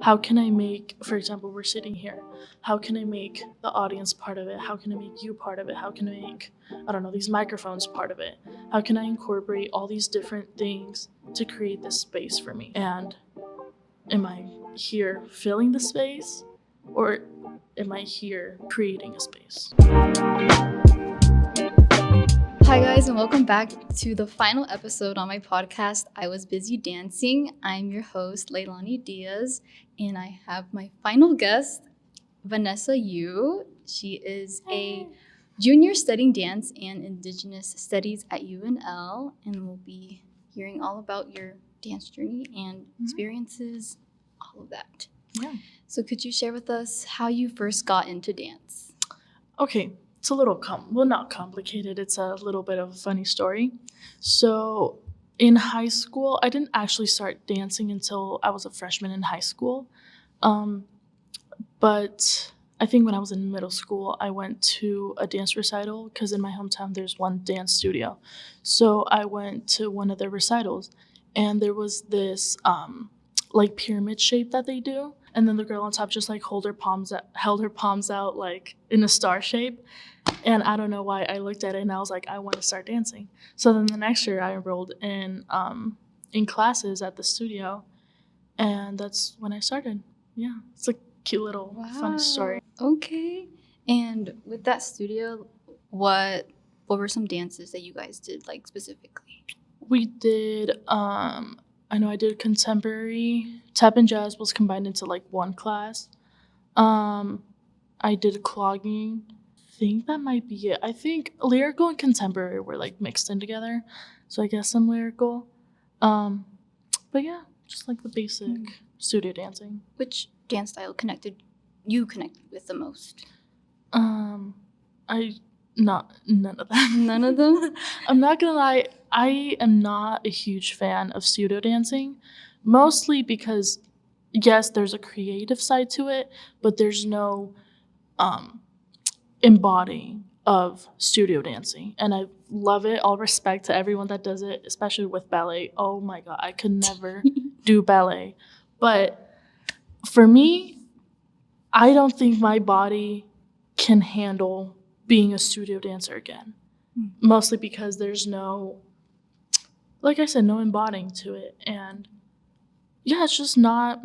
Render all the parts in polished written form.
how can I make, for example, we're sitting here, how can I make the audience part of it? How can I make you part of it? How can I make, I don't know, these microphones part of it? How can I incorporate all these different things to create this space for me? And am I here filling the space, or am I here creating a space? Hi guys, and welcome back to the final episode on my podcast, I Was Busy Dancing. I'm your host, Leilani Diaz, and I have my final guest, Vanessa Yu. She is a junior studying dance and indigenous studies at UNL, and we'll be hearing all about your dance journey and experiences, all of that. Yeah. So could you share with us how you first got into dance? Okay, it's a little not complicated. It's a little bit of a funny story. So in high school, I didn't actually start dancing until I was a freshman in high school. But I think when I was in middle school, I went to a dance recital because in my hometown, there's one dance studio. So I went to one of their recitals, and there was this like pyramid shape that they do. And then the girl on top just like held her palms out like in a star shape. And I don't know why I looked at it and I was like, I want to start dancing. So then the next year I enrolled in classes at the studio, and that's when I started. Yeah, it's a cute little funny story. Okay. And with that studio, what were some dances that you guys did, like specifically? We did I know I did contemporary. Tap and jazz was combined into like one class. I did clogging. I think that might be it. I think lyrical and contemporary were like mixed in together. So I guess some lyrical. But yeah, just like the basic studio dancing. Which dance style connected with the most? None of them. None of them? I'm not gonna lie, I am not a huge fan of studio dancing, mostly because yes, there's a creative side to it, but there's no embodying of studio dancing, and I love it. All respect to everyone that does it, especially with ballet. Oh my god, I could never do ballet. But for me, I don't think my body can handle being a studio dancer again. Mostly because there's no, like I said, no embodying to it. And yeah, it's just not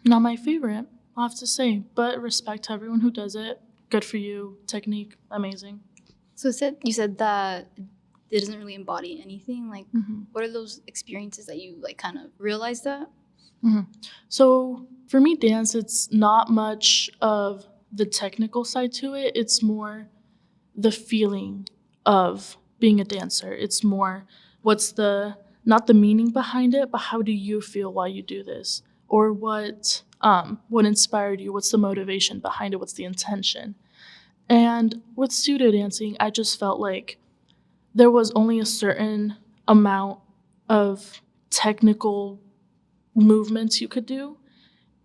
my favorite, I'll have to say. But respect to everyone who does it. Good for you. Technique, amazing. So you said that it doesn't really embody anything. Like, what are those experiences that you like kind of realized that? So for me, dance, it's not much of the technical side to it. It's more the feeling of being a dancer. It's more what's not the meaning behind it, but how do you feel while you do this? Or what inspired you? What's the motivation behind it? What's the intention? And with studio dancing, I just felt like there was only a certain amount of technical movements you could do.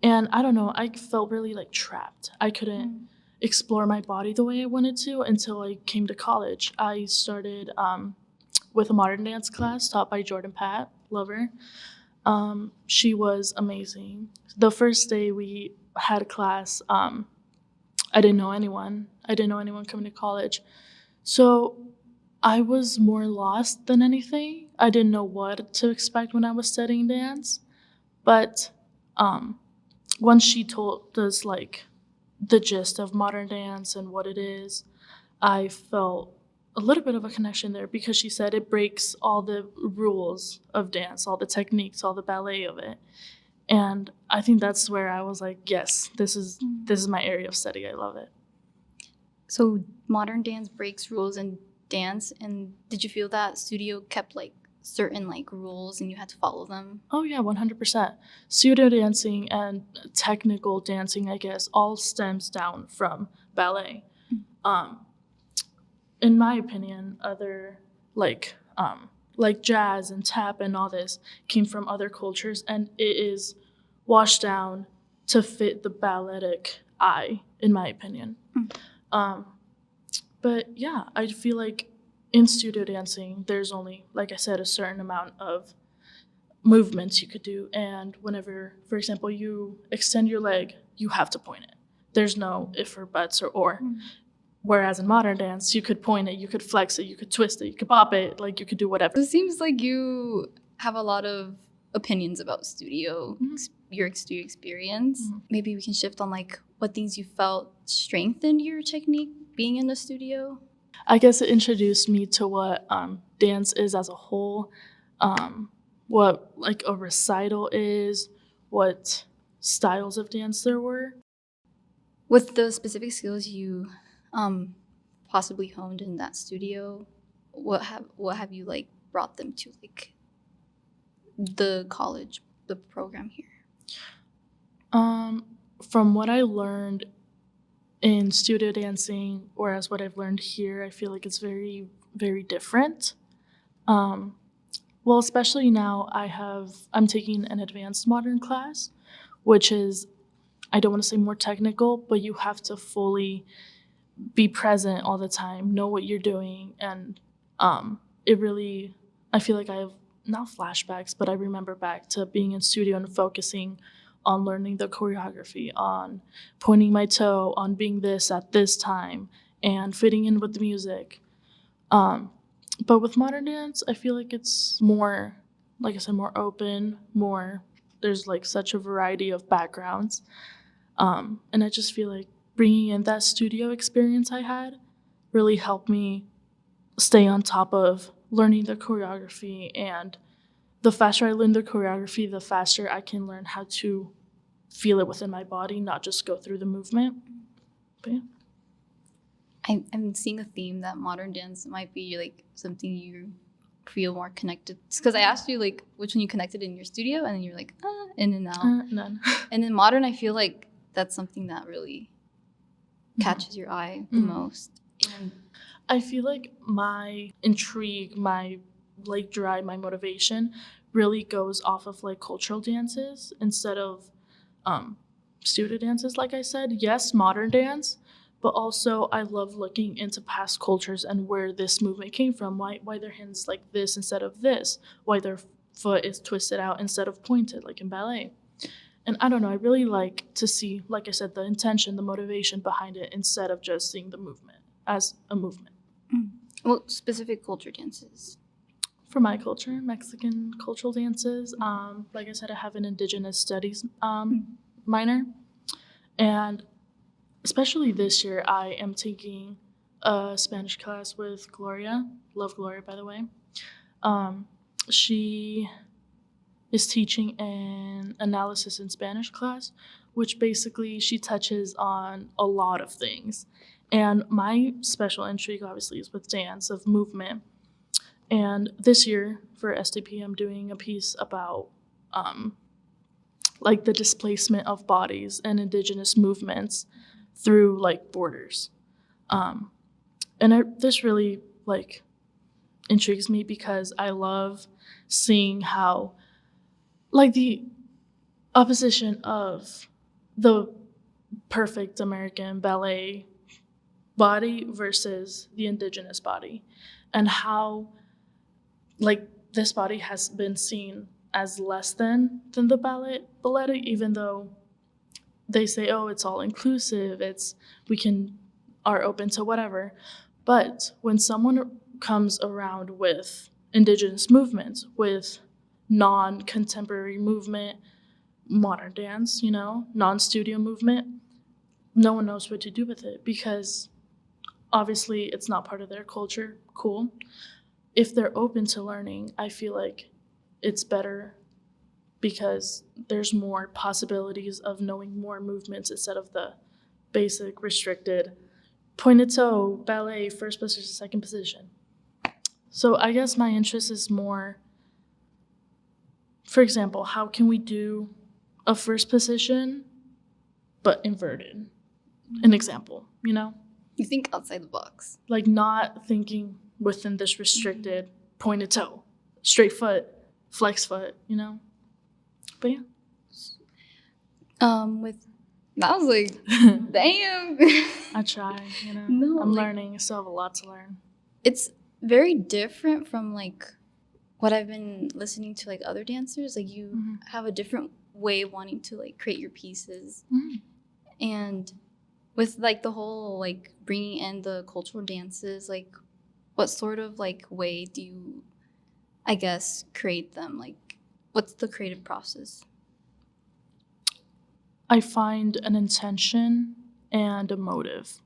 And I don't know, I felt really like trapped. I couldn't explore my body the way I wanted to until I came to college. I started with a modern dance class taught by Jordan Pat, love her. She was amazing. The first day we had a class, I didn't know anyone. I didn't know anyone coming to college. So I was more lost than anything. I didn't know what to expect when I was studying dance. But once she told us like the gist of modern dance and what it is, I felt a little bit of a connection there because she said it breaks all the rules of dance, all the techniques, all the ballet of it. And I think that's where I was like, yes, this is my area of study. I love it. So modern dance breaks rules in dance, and did you feel that studio kept like certain like rules and you had to follow them? Oh yeah, 100%. Studio dancing and technical dancing, I guess, all stems down from ballet. In my opinion, other like jazz and tap and all this came from other cultures, and it is washed down to fit the balletic eye, in my opinion. But yeah, I feel like in studio dancing, there's only, like I said, a certain amount of movements you could do. And whenever, for example, you extend your leg, you have to point it. There's no if or buts or. Whereas in modern dance, you could point it, you could flex it, you could twist it, you could pop it, like you could do whatever. It seems like you have a lot of opinions about your studio experience. Maybe we can shift on like what things you felt strengthened your technique being in the studio. I guess it introduced me to what dance is as a whole, what like a recital is, what styles of dance there were. With the specific skills you possibly honed in that studio, what have you like brought them to like the program here? From what I learned in studio dancing, whereas what I've learned here, I feel like it's very, very different. Well, especially now I'm taking an advanced modern class, which is, I don't want to say more technical, but you have to fully be present all the time, know what you're doing. And it really, I feel like I have not flashbacks, but I remember back to being in studio and focusing on learning the choreography, on pointing my toe, on being this at this time, and fitting in with the music. But with modern dance, I feel like it's more, like I said, more open, there's like such a variety of backgrounds. And I just feel like bringing in that studio experience I had really helped me stay on top of learning the choreography. And the faster I learn the choreography, the faster I can learn how to feel it within my body, not just go through the movement. But yeah. I'm seeing a theme that modern dance might be like something you feel more connected. Because I asked you like which one you connected in your studio, and then you're like, in and out. None. And in modern, I feel like that's something that really catches your eye the most. And I feel like my intrigue, my like drive, my motivation really goes off of like cultural dances instead of studio dances. Like I said, yes, modern dance, but also I love looking into past cultures and where this movement came from, why their hands like this instead of this, why their foot is twisted out instead of pointed like in ballet. And I don't know, I really like to see, like I said, the intention, the motivation behind it instead of just seeing the movement as a movement. What specific culture dances? For my culture, Mexican cultural dances. Like I said, I have an indigenous studies minor. And especially this year, I am taking a Spanish class with Gloria. Love Gloria, by the way. She is teaching an analysis in Spanish class, which basically she touches on a lot of things. And my special intrigue, obviously, is with dance, of movement. And this year for SDP, I'm doing a piece about like the displacement of bodies and indigenous movements through like borders. This really like intrigues me because I love seeing how like the opposition of the perfect American ballet body versus the indigenous body, and how like this body has been seen as less than the ballet, even though they say, oh, it's all inclusive, are open to whatever. But when someone comes around with indigenous movements, with non-contemporary movement, modern dance, non-studio movement, no one knows what to do with it because obviously it's not part of their culture. Cool. If they're open to learning, I feel like it's better because there's more possibilities of knowing more movements instead of the basic restricted pointed toe, ballet, first position, second position. So I guess my interest is more, for example, how can we do a first position but inverted? An example, You think outside the box. Like not thinking within this restricted pointed toe, straight foot, flex foot, But yeah. That was like, damn. I try, No, I'm learning. I still have a lot to learn. It's very different from like what I've been listening to like other dancers, like you have a different way of wanting to like create your pieces. And with like the whole like bringing in the cultural dances, like what sort of like way do you, I guess, create them? Like what's the creative process? I find an intention and a motive.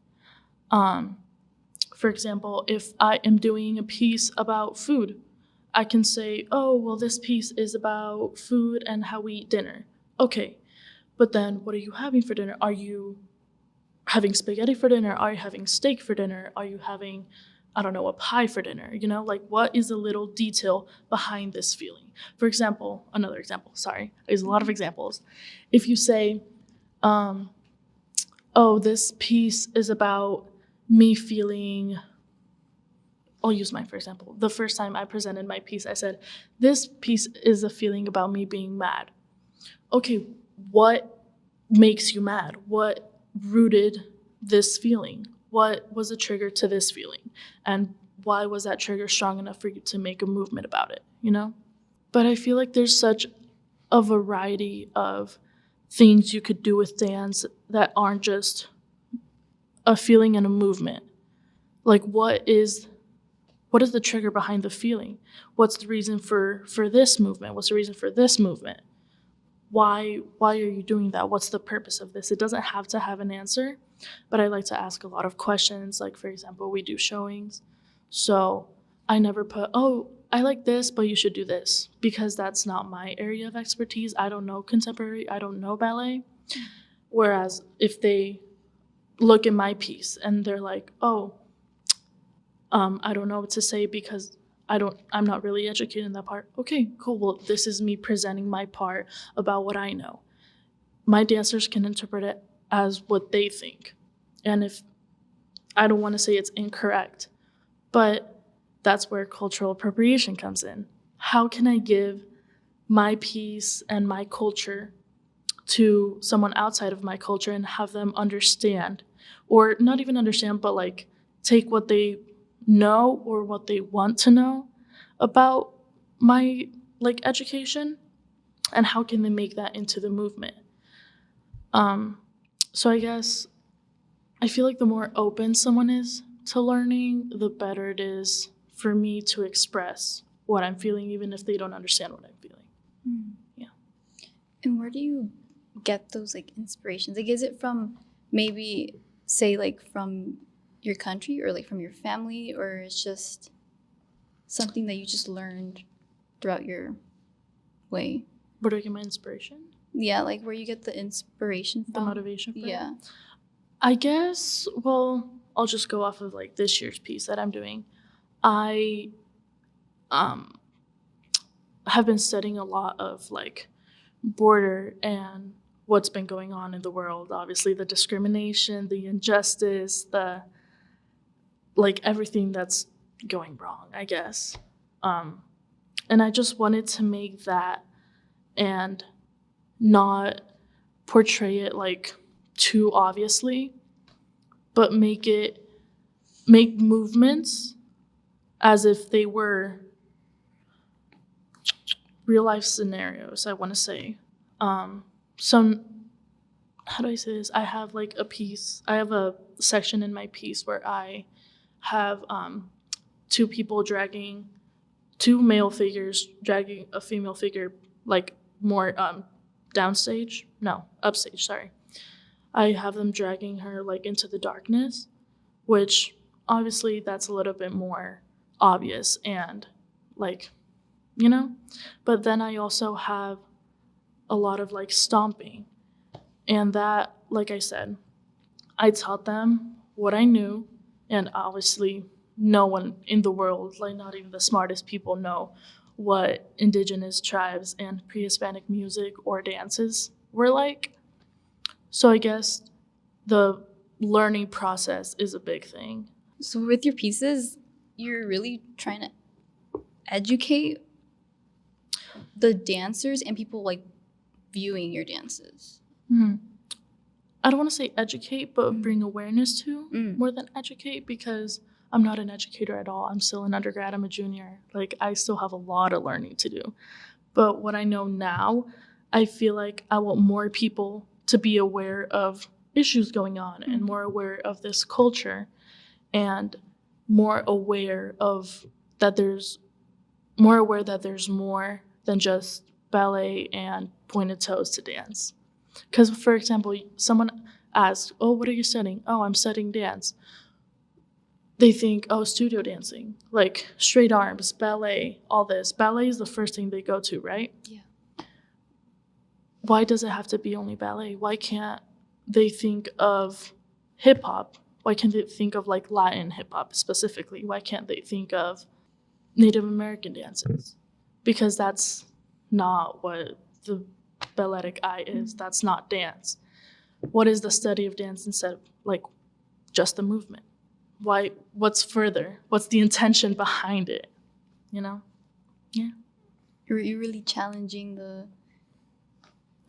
For example, if I am doing a piece about food, I can say, oh, well, this piece is about food and how we eat dinner. Okay, but then what are you having for dinner? Are you having spaghetti for dinner? Are you having steak for dinner? Are you having, I don't know, a pie for dinner? You know, like what is a little detail behind this feeling? For example, another example, sorry, there's a lot of examples. If you say, oh, this piece is about me feeling, I'll use mine for example. The first time I presented my piece, I said, this piece is a feeling about me being mad. Okay, what makes you mad? What rooted this feeling? What was the trigger to this feeling? And why was that trigger strong enough for you to make a movement about it, you know? But I feel like there's such a variety of things you could do with dance that aren't just a feeling and a movement. Like what is the trigger behind the feeling? What's the reason for this movement? What's the reason for this movement? Why are you doing that? What's the purpose of this? It doesn't have to have an answer, but I like to ask a lot of questions. Like, for example, we do showings. So I never put, oh, I like this, but you should do this, because that's not my area of expertise. I don't know contemporary, I don't know ballet. Whereas if they look at my piece and they're like, oh, I don't know what to say because I'm not really educated in that part. Okay, cool. Well, this is me presenting my part about what I know. My dancers can interpret it as what they think. And if I don't want to say it's incorrect, but that's where cultural appropriation comes in. How can I give my piece and my culture to someone outside of my culture and have them understand, or not even understand, but like take what they know or what they want to know about my like education, and how can they make that into the movement? So I guess I feel like the more open someone is to learning, the better it is for me to express what I'm feeling, even if they don't understand what I'm feeling. Yeah. And where do you get those like inspirations? Like is it from maybe say like from your country or like from your family, or it's just something that you just learned throughout your way? Where do I get my inspiration? Yeah, like where you get the inspiration from. The motivation for Yeah. it? I guess, well, I'll just go off of like this year's piece that I'm doing. I have been studying a lot of like border and what's been going on in the world. Obviously the discrimination, the injustice, the like everything that's going wrong, I guess. And I just wanted to make that and not portray it like too obviously, but make movements as if they were real life scenarios, I want to say. Some, how do I say this? I have like I have a section in my piece where I have two male figures dragging a female figure, like more upstage, sorry. I have them dragging her like into the darkness, which obviously that's a little bit more obvious and like, you know? But then I also have a lot of like stomping. And that, like I said, I taught them what I knew, and obviously no one in the world, like not even the smartest people, know what indigenous tribes and pre-Hispanic music or dances were like. So I guess the learning process is a big thing. So with your pieces, you're really trying to educate the dancers and people like viewing your dances. I don't want to say educate, but bring awareness to more than educate, because I'm not an educator at all. I'm still an undergrad. I'm a junior. Like, I still have a lot of learning to do. But what I know now, I feel like I want more people to be aware of issues going on and more aware of this culture and more aware that there's more than just ballet and pointed toes to dance. Because, for example, someone asks, oh, what are you studying? Oh, I'm studying dance. They think, oh, studio dancing, like straight arms, ballet, all this. Ballet is the first thing they go to, right? Yeah. Why does it have to be only ballet? Why can't they think of hip hop? Why can't they think of like Latin hip hop specifically? Why can't they think of Native American dances? Because that's not what the balletic eye is. That's not dance. What is the study of dance instead of like just the movement? Why? What's further? What's the intention behind it? You know? Yeah. You're really challenging the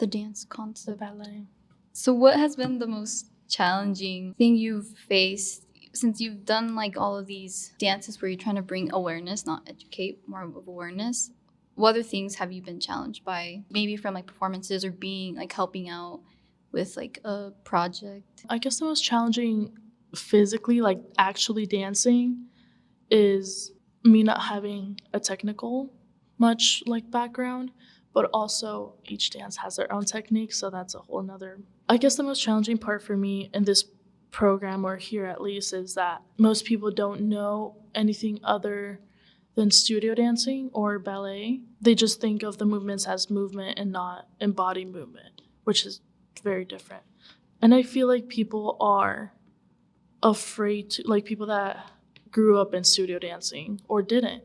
dance The concept. ballet. So what has been the most challenging thing you've faced since you've done like all of these dances where you're trying to bring awareness, not educate, more of awareness? What other things have you been challenged by? Maybe from like performances or being like helping out with like a project? I guess the most challenging physically, like actually dancing, is me not having a technical much like background, but also each dance has their own technique, so that's a whole nother. I guess the most challenging part for me in this program, or here at least, is that most people don't know anything other than studio dancing or ballet. They just think of the movements as movement and not embodied movement, which is very different. And I feel like people are afraid to, like people that grew up in studio dancing or didn't,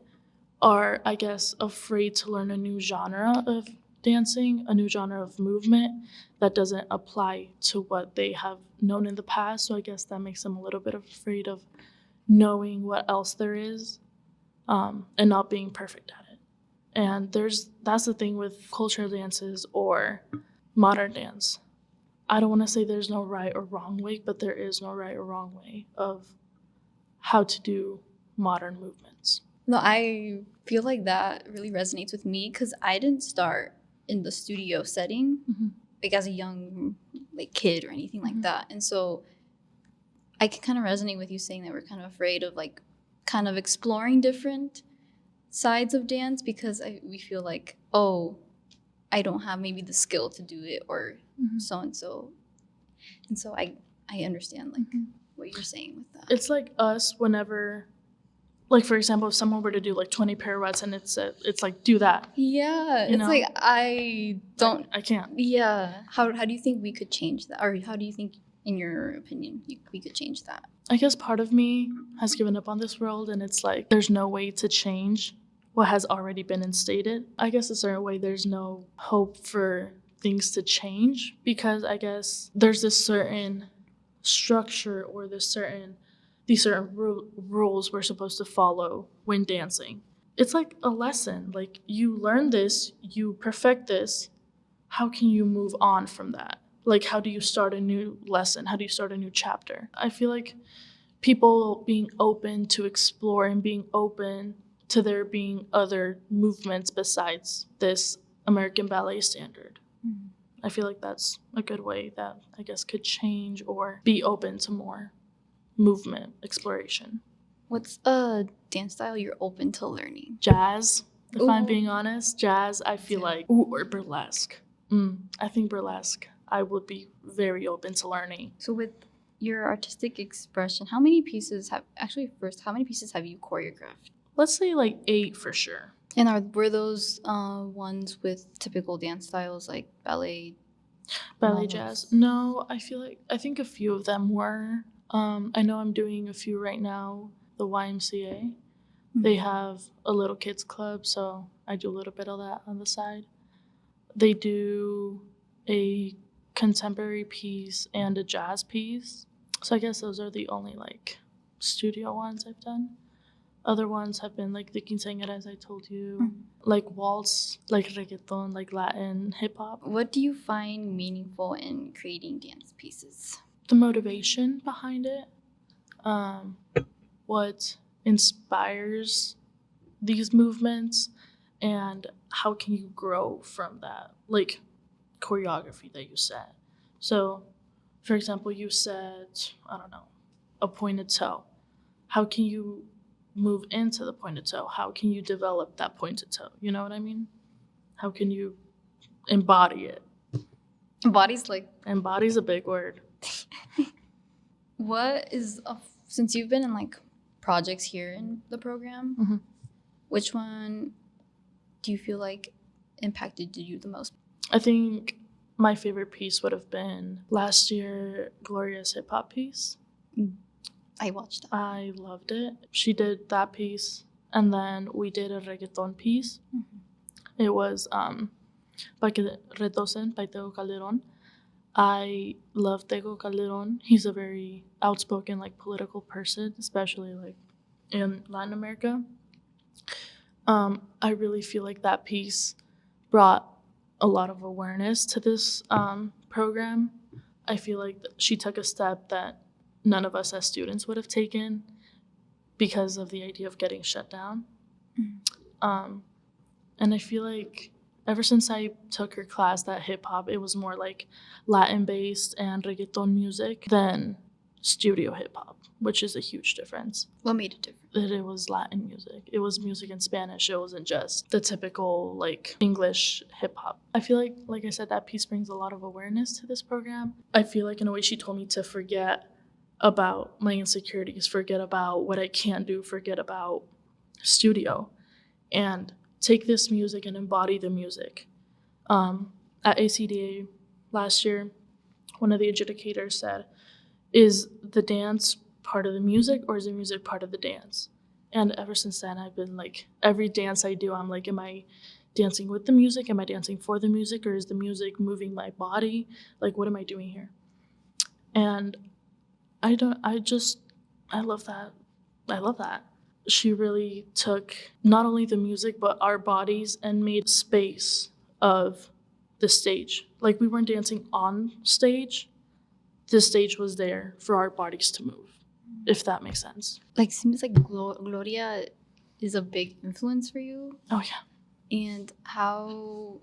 are, I guess, afraid to learn a new genre of dancing, a new genre of movement that doesn't apply to what they have known in the past. So I guess that makes them a little bit afraid of knowing what else there is, and not being perfect at it. And that's the thing with cultural dances or modern dance. I don't want to say there's no right or wrong way, but there is no right or wrong way of how to do modern movements. No, I feel like that really resonates with me because I didn't start in the studio setting, like as a young like kid or anything like that. And so I can kind of resonate with you saying that we're kind of afraid of like kind of exploring different sides of dance because we feel like, oh, I don't have maybe the skill to do it or so and so. And so I understand like what you're saying with that. It's like us whenever, like for example, if someone were to do like 20 pirouettes and it's like, do that. Yeah, You it's know? like I don't. I can't. Yeah, how do you think we could change that, or how do you think, in your opinion, we could change that? I guess part of me has given up on this world, and it's like there's no way to change what has already been instated. I guess a certain way there's no hope for things to change because I guess there's this certain structure or these certain rules we're supposed to follow when dancing. It's like a lesson. Like you learn this, you perfect this. How can you move on from that? Like how do you start a new lesson? How do you start a new chapter? I feel like people being open to explore and being open to there being other movements besides this American ballet standard. I feel like that's a good way that I guess could change or be open to more movement exploration. What's a dance style you're open to learning? Jazz, if I'm Ooh. being honest. Jazz, I feel like, or burlesque. I think burlesque, I would be very open to learning. So with your artistic expression, how many pieces have you choreographed? Let's say like 8 for sure. And were those ones with typical dance styles like ballet? Jazz? No, I think a few of them were. I know I'm doing a few right now. The YMCA, they have a little kids club, so I do a little bit of that on the side. They do a contemporary piece and a jazz piece. So I guess those are the only like studio ones I've done. Other ones have been like the quinceañera, as I told you, like waltz, like reggaeton, like Latin hip hop. What do you find meaningful in creating dance pieces? The motivation behind it. what inspires these movements and how can you grow from that, like choreography that you said. So, for example, you said, I don't know, a pointed toe. How can you move into the pointed toe? How can you develop that pointed toe? You know what I mean? How can you embody it? Embody's a big word. What is, since you've been in like projects here in the program, Mhm. which one do you feel like impacted you the most? I think my favorite piece would have been last year, Gloria's hip hop piece. I watched that. I loved it. She did that piece, and then we did a reggaeton piece. Mm-hmm. It was Pa que retosen by Tego Calderon. I love Tego Calderon. He's a very outspoken, like, political person, especially like in Latin America. I really feel like that piece brought a lot of awareness to this program. I feel like she took a step that none of us as students would have taken because of the idea of getting shut down. Mm-hmm. And I feel like ever since I took her class, that hip hop, it was more like Latin based and reggaeton music than studio hip hop, which is a huge difference. What made it different? That it was Latin music. It was music in Spanish. It wasn't just the typical like English hip hop. I feel like I said, that piece brings a lot of awareness to this program. I feel like in a way she told me to forget about my insecurities, forget about what I can't do, forget about studio, and take this music and embody the music. At ACDA last year, one of the adjudicators said, is the dance part of the music or is the music part of the dance? And ever since then, I've been like, every dance I do, I'm like, am I dancing with the music? Am I dancing for the music? Or is the music moving my body? Like, what am I doing here? And I love that. I love that. She really took not only the music, but our bodies and made space of the stage. Like, we weren't dancing on stage. The stage was there for our bodies to move, if that makes sense. Like, seems like Gloria is a big influence for you. Oh, yeah. And how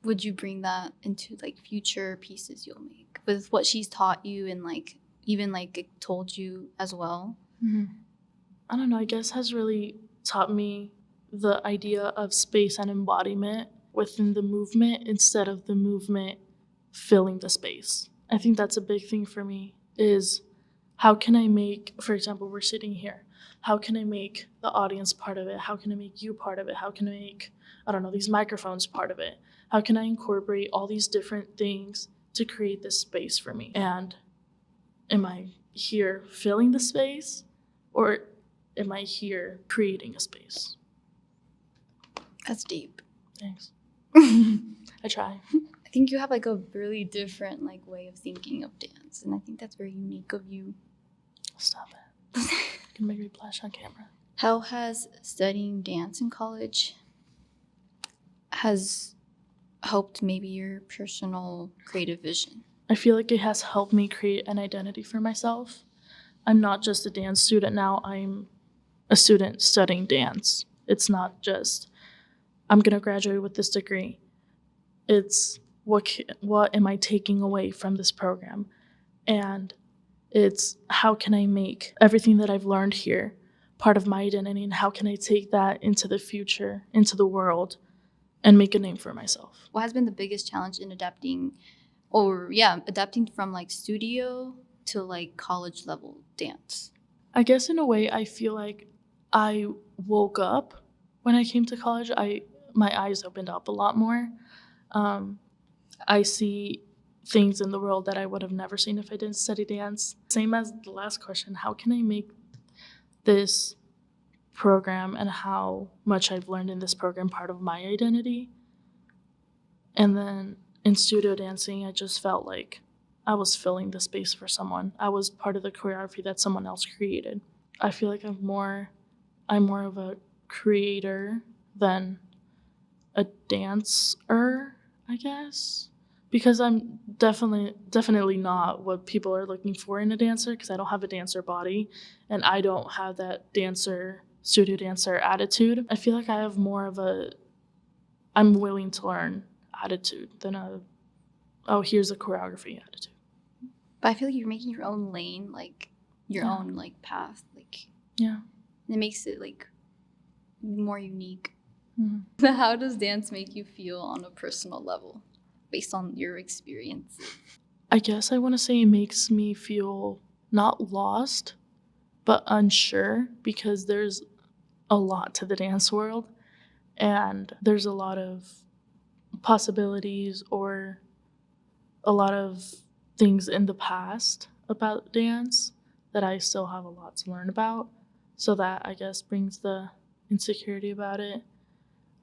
would you bring that into like future pieces you'll make with what she's taught you and like even like told you as well? Mm-hmm. I don't know, I guess has really taught me the idea of space and embodiment within the movement instead of the movement filling the space. I think that's a big thing for me, is how can I make, for example, we're sitting here, how can I make the audience part of it? How can I make you part of it? How can I make, I don't know, these microphones part of it? How can I incorporate all these different things to create this space for me? And am I here filling the space, or am I here creating a space? That's deep. Thanks. I try. I think you have like a really different like way of thinking of dance, and I think that's very unique of you. Stop it. You can make me blush on camera. How has studying dance in college has helped maybe your personal creative vision? I feel like it has helped me create an identity for myself. I'm not just a dance student now, I'm a student studying dance. It's not just, I'm gonna graduate with this degree. It's what am I taking away from this program? And it's how can I make everything that I've learned here part of my identity, and how can I take that into the future, into the world, and make a name for myself? What has been the biggest challenge in adapting from like studio to like college level dance? I guess in a way I feel like I woke up when I came to college. My eyes opened up a lot more. I see things in the world that I would have never seen if I didn't study dance. Same as the last question, how can I make this program and how much I've learned in this program part of my identity? And then in studio dancing, I just felt like I was filling the space for someone. I was part of the choreography that someone else created. I feel like I'm more of a creator than a dancer, I guess, because I'm definitely not what people are looking for in a dancer, because I don't have a dancer body and I don't have that studio dancer attitude. I feel like I have more of a I'm willing to learn attitude than here's a choreography attitude. But I feel like you're making your own lane, like your own like path, like yeah. It makes it like more unique. Mm-hmm. How does dance make you feel on a personal level, based on your experience? I guess I want to say it makes me feel not lost, but unsure, because there's a lot to the dance world and there's a lot of possibilities or a lot of things in the past about dance that I still have a lot to learn about. So that, I guess, brings the insecurity about it.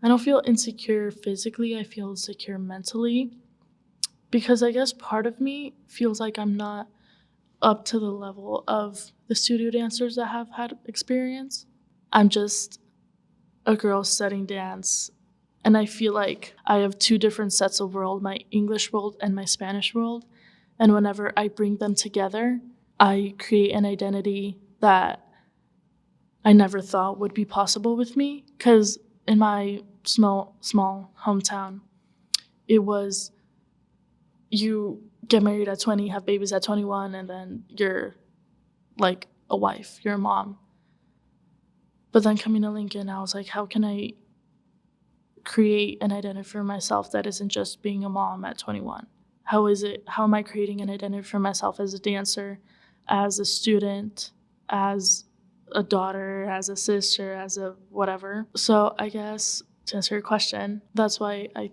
I don't feel insecure physically, I feel insecure mentally, because I guess part of me feels like I'm not up to the level of the studio dancers that have had experience. I'm just a girl studying dance, and I feel like I have two different sets of world, my English world and my Spanish world. And whenever I bring them together, I create an identity that I never thought would be possible with me. Because in my small hometown, it was you get married at 20, have babies at 21, and then you're like a wife, you're a mom. But then coming to Lincoln, I was like, how can I create an identity for myself that isn't just being a mom at 21? How am I creating an identity for myself as a dancer, as a student, as a daughter, as a sister, as a whatever? So I guess to answer your question, that's why I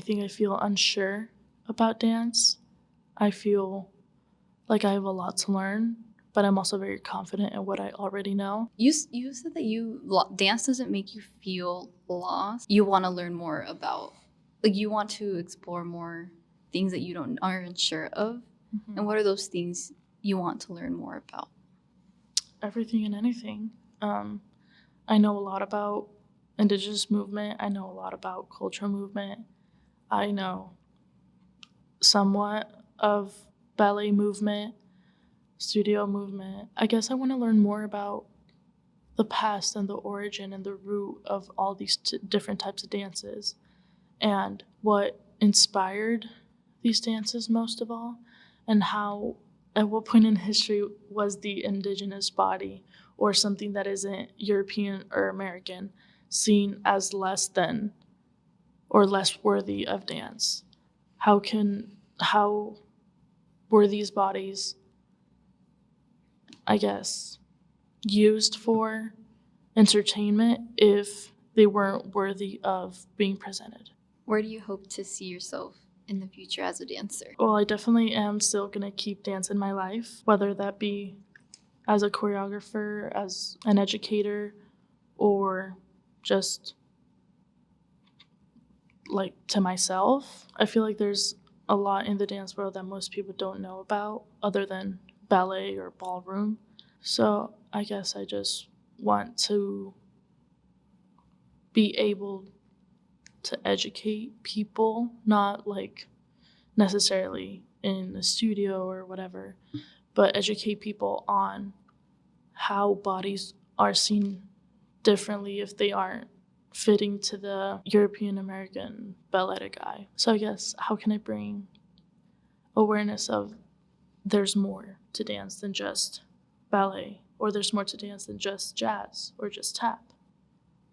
think I feel unsure about dance. I feel like I have a lot to learn, but I'm also very confident in what I already know. You said that dance doesn't make you feel lost. You want to learn more about, like, you want to explore more things that you aren't sure of. Mm-hmm. And what are those things you want to learn more about? Everything and anything. I know a lot about indigenous movement. I know a lot about cultural movement. I know somewhat of ballet movement, studio movement. I guess I want to learn more about the past and the origin and the root of all these different types of dances, and what inspired these dances most of all, and how, at what point in history was the indigenous body or something that isn't European or American seen as less than or less worthy of dance? How were these bodies, I guess, used for entertainment if they weren't worthy of being presented? Where do you hope to see yourself in the future as a dancer? Well, I definitely am still going to keep dance in my life, whether that be as a choreographer, as an educator, or just like to myself. I feel like there's a lot in the dance world that most people don't know about other than ballet or ballroom. So I guess I just want to be able to educate people, not like necessarily in the studio or whatever, but educate people on how bodies are seen differently if they aren't fitting to the European American balletic eye. So I guess, how can I bring awareness of there's more to dance than just ballet, or there's more to dance than just jazz or just tap?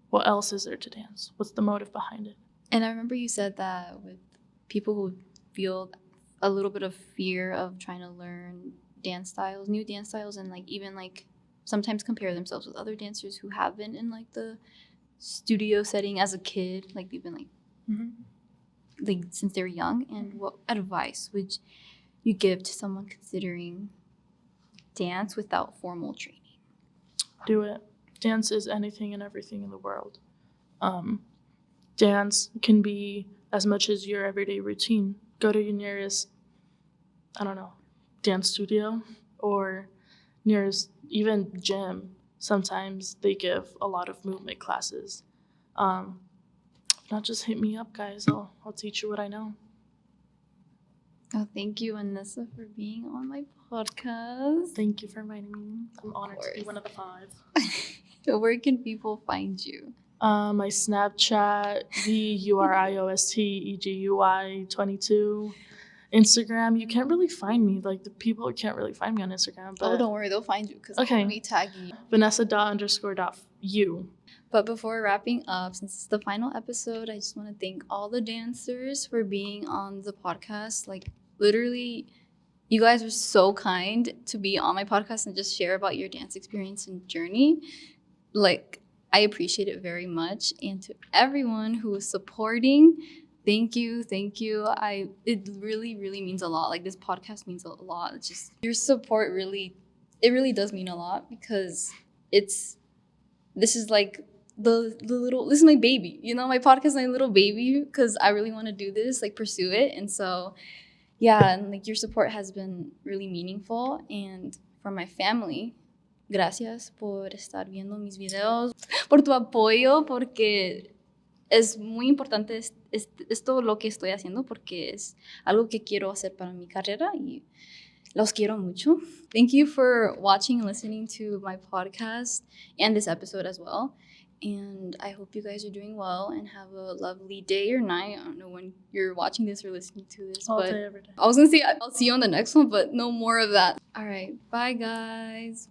What else is there to dance? What's the motive behind it? And I remember you said that with people who feel a little bit of fear of trying to learn new dance styles, and like even like sometimes compare themselves with other dancers who have been in like the studio setting as a kid, like they've been like, mm-hmm. like since they're young. And what advice would you give to someone considering dance without formal training? Do it. Dance is anything and everything in the world. Dance can be as much as your everyday routine. Go to your nearest, I don't know, dance studio or nearest even gym. Sometimes they give a lot of movement classes. If not, just hit me up, guys. I'll teach you what I know. Oh, thank you, Vanessa, for being on my podcast. Thank you for inviting me. I'm honored to be course. one of the 5. Where can people find you? My Snapchat, VURIOSTEGUI22. Instagram, you can't really find me. Like, the people can't really find me on Instagram. But Don't worry, they'll find you because Okay. I'll be tagging you. Vanessa._.u. But before wrapping up, since it's the final episode, I just want to thank all the dancers for being on the podcast. Like, literally, you guys were so kind to be on my podcast and just share about your dance experience and journey. Like, I appreciate it very much. And to everyone who is supporting, thank you. It really, really means a lot. Like, this podcast means a lot. It's just your support really does mean a lot, because this is like this is my baby. My podcast is my little baby, because I really want to do this, like, pursue it. And so, yeah, and like, your support has been really meaningful. And for my family, gracias por estar viendo mis videos, por tu apoyo, porque es muy importante esto lo que estoy haciendo, porque es algo que quiero hacer para mi carrera y los quiero mucho. Thank you for watching and listening to my podcast and this episode as well. And I hope you guys are doing well and have a lovely day or night. I don't know when you're watching this or listening to this. All day, every day. I was going to say I'll see you on the next one, but no more of that. All right. Bye, guys.